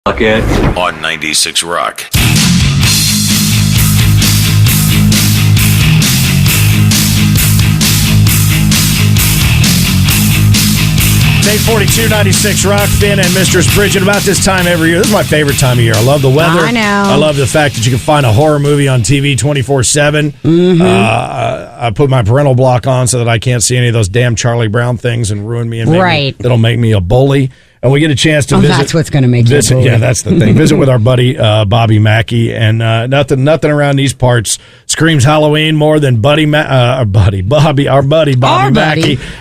Bucket. On 96 Rock. It's 842, 96 Rock, Fin and Mistress Bridget. About this time every year, this is my favorite time of year. I love the weather. I know. I love the fact that you can find a horror movie on TV 24/7. Mm-hmm. I put my parental block on so that I can't see any of those damn Charlie Brown things and ruin me. And it'll make me a bully. And we get a chance to visit. That's what's going to make you a bully. Yeah, that's the thing. Visit with our buddy Bobby Mackey, and nothing around these parts screams Halloween more than Bobby Mackey,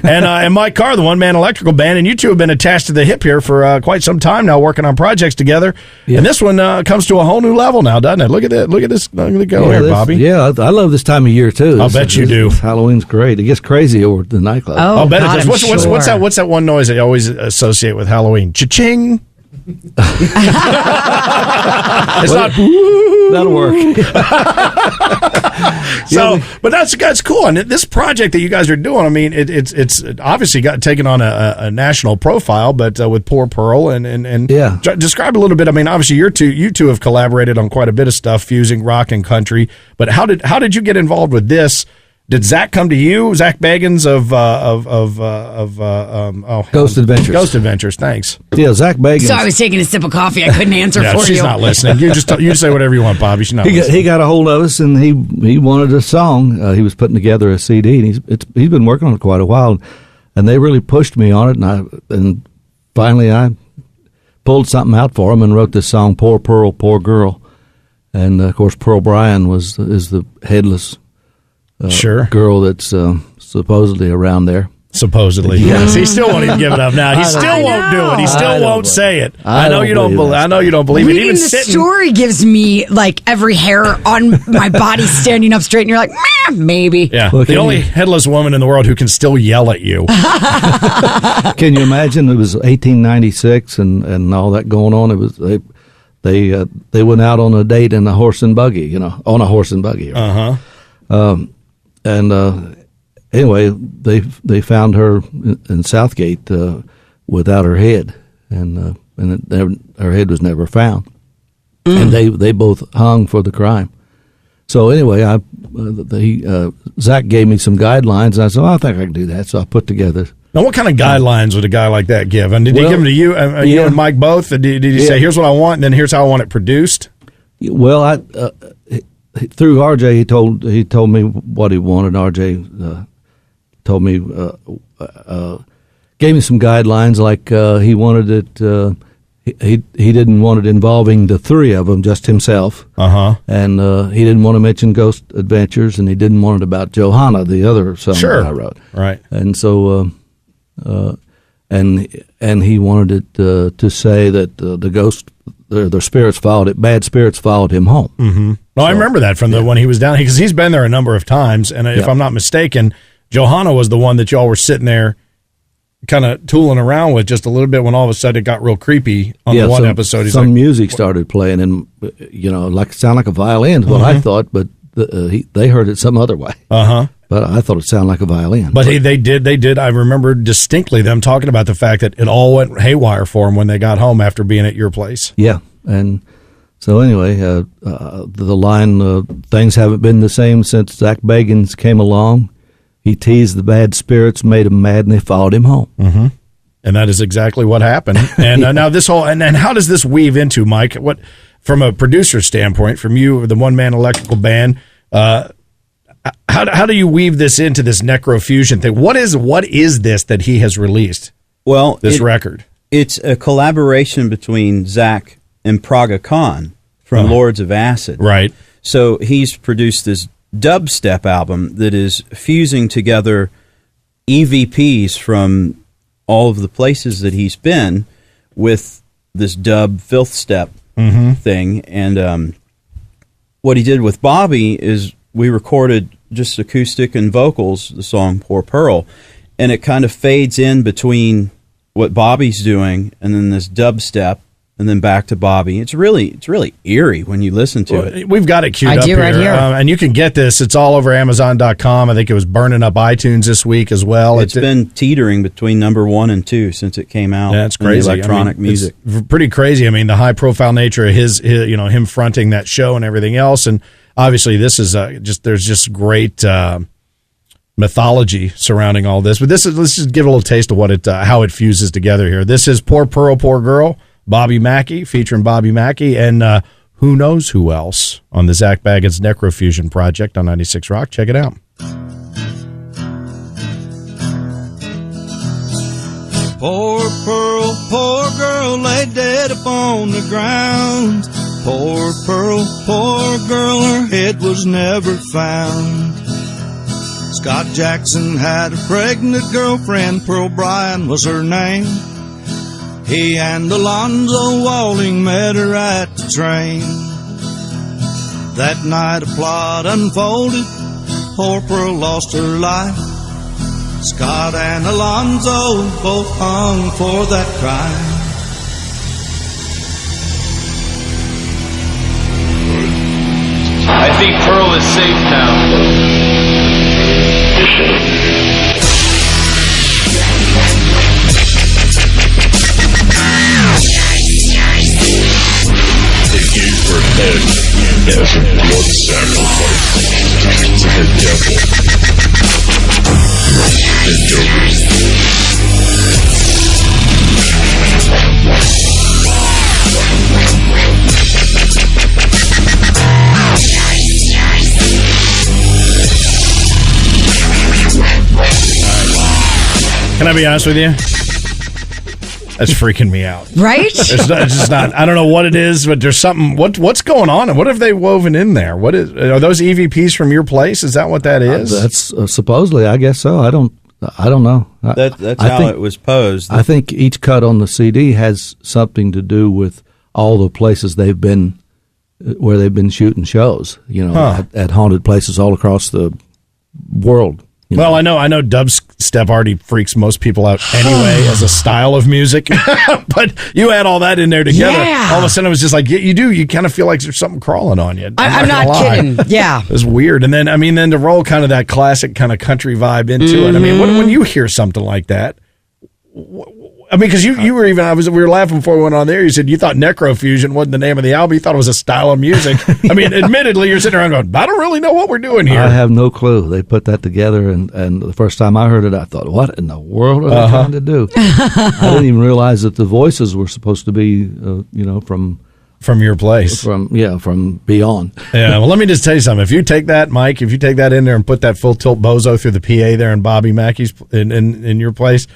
and Mike Carr, the one man electrical band. And you two have been attached to the hip here for quite some time now, working on projects together. Yeah. And this one comes to a whole new level now, doesn't it? Look at that! Look at this! Look at it go here, Bobby. Yeah, I love this time of year too. I'll bet you do. Halloween's great. It gets crazy over the nightclub. Oh, I'll bet God, it does. What's that one noise that you always associate with Halloween? Cha-ching! It's not. That'll work. But that's cool. And this project that you guys are doing, I mean, it's obviously taken on a national profile, but with Poor Pearl and describe a little bit. I mean, obviously you two have collaborated on quite a bit of stuff, fusing rock and country. But how did you get involved with this? Did Zak come to you, Zak Bagans of Ghost Adventures? Ghost Adventures, thanks. Yeah, Zak Bagans. So I was taking a sip of coffee. I couldn't answer for you. She's not listening. You say whatever you want, Bobby. She's not listening. He got a hold of us, and he wanted a song. He was putting together a CD, and he's been working on it quite a while, and they really pushed me on it, and finally I pulled something out for him and wrote this song, Poor Pearl, Poor Girl, and of course Pearl Bryan is the headless girl that's supposedly around there. Supposedly, yes. He still won't even give it up now. He still won't do it. He still won't say it. I know you don't believe it. Even the story gives me like every hair on my body standing up straight, and you're like, maybe. Yeah, the only headless woman in the world who can still yell at you. Can you imagine? It was 1896 and all that going on. It was they went out on a date in a horse and buggy. On a horse and buggy. Anyway, they found her in Southgate without her head, and her head was never found, and they both hung for the crime. So anyway, Zak gave me some guidelines, and I said, I think I can do that. So I put together. Now, what kind of guidelines would a guy like that give? And did he give them to you? You and Mike both? Did he say, here's what I want, and then here's how I want it produced? Well, through RJ, he told me what he wanted. RJ told me, gave me some guidelines, like he wanted it. He didn't want it involving the three of them, just himself. And he didn't want to mention Ghost Adventures, and he didn't want it about Johanna, the other song that I wrote. Right. And so, and he wanted it to say that the ghost. The spirits bad spirits followed him home. Mm-hmm. Well, I remember that from the when he was down, because he's been there a number of times. And if I'm not mistaken, Johanna was the one that y'all were sitting there kind of tooling around with just a little bit when all of a sudden it got real creepy on the one episode. He's some music started playing, and sound like a violin is what I thought, but they heard it some other way. But I thought it sounded like a violin. But they did. I remember distinctly them talking about the fact that it all went haywire for them when they got home after being at your place. Yeah, and so anyway, the line, things haven't been the same since Zak Bagans came along. He teased the bad spirits, made them mad, and they followed him home. Mm-hmm. And that is exactly what happened. And now this whole, and how does this weave into, Mike, what, from a producer standpoint, from you, the one-man electrical band, how do you weave this into this NecroFusion thing? What is this that he has released? Well, this record. It's a collaboration between Zak and Praga Kahn from Lords of Acid. Right. So he's produced this dubstep album that is fusing together EVPs from all of the places that he's been with this dub filth step thing. And what he did with Bobby is we recorded just acoustic and vocals, the song Poor Pearl, and it kind of fades in between what Bobby's doing and then this dubstep and then back to Bobby. It's really eerie when you listen to it. We've got it queued up here. right here. And you can get this. It's all over Amazon.com. I think it was burning up iTunes this week as well. It's been teetering between number 1 and 2 since it came out. Yeah, it's crazy. Electronic music. It's pretty crazy. I mean, the high-profile nature of his, him fronting that show and everything else. And obviously, this is there's just great mythology surrounding all this. But let's just give a little taste of what how it fuses together here. This is Poor Pearl, Poor Girl, Bobby Mackey, featuring Bobby Mackey, and who knows who else on the Zak Bagans NecroFusion project on 96 Rock. Check it out. Poor Pearl, poor girl, lay dead upon the ground. Poor Pearl, poor girl, her head was never found. Scott Jackson had a pregnant girlfriend, Pearl Bryan was her name. He and Alonzo Walling met her at the train. That night a plot unfolded, poor Pearl lost her life. Scott and Alonzo both hung for that crime. I think Pearl is safe now. They gave her head as a blood sacrifice to the devil. The devil. Can I be honest with you? That's freaking me out. Right? It's just not. I don't know what it is, but there's something. What's going on? And what have they woven in there? Are those EVPs from your place? Is that what that is? That's supposedly. I guess so. I don't know. That's how it was posed. I think each cut on the CD has something to do with all the places they've been, where they've been shooting shows. At haunted places all across the world. Well, I know dubstep already freaks most people out anyway as a style of music, but you add all that in there together. Yeah. All of a sudden, it was just like you kind of feel like there's something crawling on you. I'm not kidding. Yeah, it was weird. And then to roll kind of that classic kind of country vibe into it. I mean, when you hear something like that. I mean, because you were even, we were laughing before we went on there. You said you thought NecroFusion wasn't the name of the album. You thought it was a style of music. I mean, admittedly, you're sitting around going, I don't really know what we're doing here. I have no clue. They put that together, and the first time I heard it, I thought, what in the world are they trying to do? I didn't even realize that the voices were supposed to be, from your place. From beyond. Yeah, well, let me just tell you something. If you take that, Mike, if you take that in there and put that full tilt bozo through the PA there in Bobby Mackey's, in your place,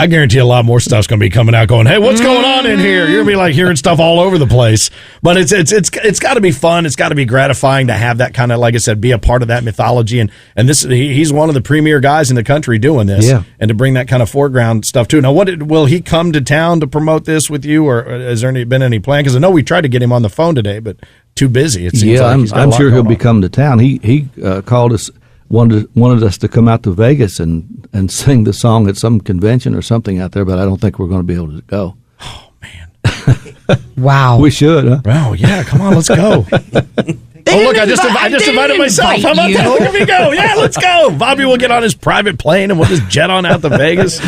I guarantee a lot more stuff's going to be coming out going, hey, what's going on in here? You're going to be like hearing stuff all over the place. But it's got to be fun. It's got to be gratifying to have that kind of, like I said, be a part of that mythology. And he's one of the premier guys in the country doing this. Yeah. And to bring that kind of foreground stuff too. Now, will he come to town to promote this with you, or has there been any plan? Because I know we tried to get him on the phone today, but too busy. It seems like he's got I'm a lot sure he'll going be on. coming to town. He called us. Wanted us to come out to Vegas and sing the song at some convention or something out there, but I don't think we're going to be able to go. Oh, man. Wow. We should, huh? Wow, yeah, come on, let's go. Oh, look, I just invited myself. How about that? Look at me go. Yeah, let's go. Bobby will get on his private plane and we'll just jet on out to Vegas.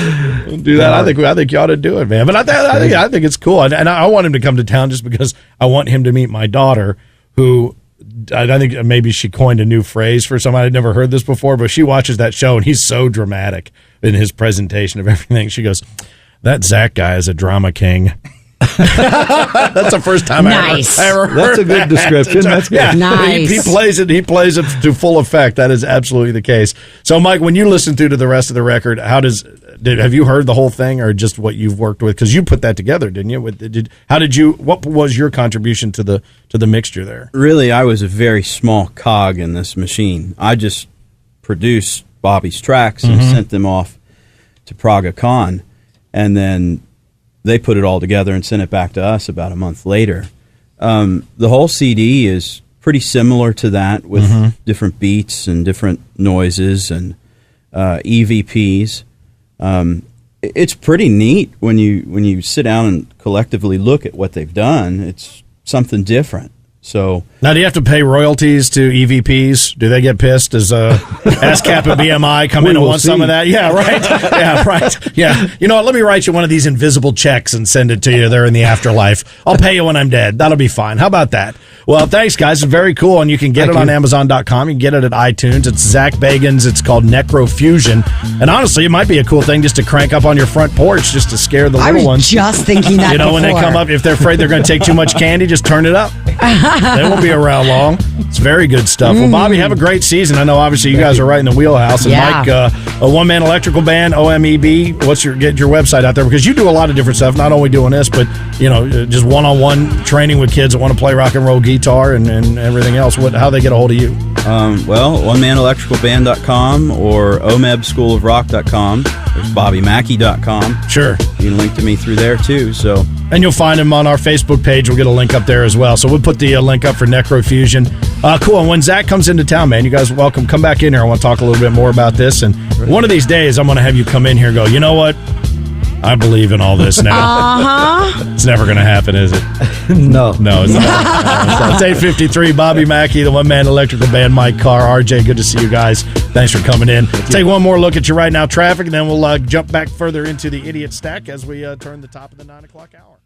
We'll do that. I think you ought to do it, man. But I think it's cool. And I want him to come to town just because I want him to meet my daughter, who I think maybe she coined a new phrase for somebody. I'd never heard this before, but she watches that show and he's so dramatic in his presentation of everything. She goes, that Zach guy is a drama king. That's the first time I ever heard That's a good description. That's good. Yeah, Nice. He plays it to full effect. That is absolutely the case. So, Mike, when you listen to the rest of the record, have you heard the whole thing, or just what you've worked with? Because you put that together, didn't you? What was your contribution to the mixture there? Really, I was a very small cog in this machine. I just produced Bobby's tracks and sent them off to Praga Kahn, and then they put it all together and sent it back to us about a month later. The whole CD is pretty similar to that, with different beats and different noises and EVPs. It's pretty neat when you sit down and collectively look at what they've done, it's something different. So now, do you have to pay royalties to EVPs? Do they get pissed as ASCAP and BMI come in and want some of that? Yeah, right. Yeah, right. Yeah. You know what? Let me write you one of these invisible checks and send it to you there in the afterlife. I'll pay you when I'm dead. That'll be fine. How about that? Well, thanks, guys. It's very cool, and you can get it on Amazon.com. You can get it at iTunes. It's Zak Bagans. It's called NecroFusion. And honestly, it might be a cool thing just to crank up on your front porch just to scare the little ones. I was just thinking that when they come up, if they're afraid they're going to take too much candy, just turn it up. They won't be around long. It's very good stuff. Well, Bobby, have a great season. I know, obviously, you guys are right in the wheelhouse. And Mike, a one-man electrical band, OMEB. Get your website out there, because you do a lot of different stuff, not only doing this, but just one-on-one training with kids that want to play rock and roll guitar and everything else. How they get a hold of you? OneManElectricalBand.com or OMEBSchoolofRock.com. There's BobbyMackey.com. Sure. You can link to me through there, too. So, and you'll find him on our Facebook page. We'll get a link up there as well. So we'll put the link up for NecroFusion. Cool. And when Zach comes into town, man, you guys are welcome. Come back in here. I want to talk a little bit more about this. And one of these days, I'm going to have you come in here and go, you know what? I believe in all this now. It's never going to happen, is it? No, it's not. It's 8:53. Bobby Mackey, the one-man electrical band, Mike Carr, RJ. Good to see you guys. Thanks for coming in. Take one more look at you right now, traffic, and then we'll jump back further into the idiot stack as we turn the top of the 9 o'clock hour.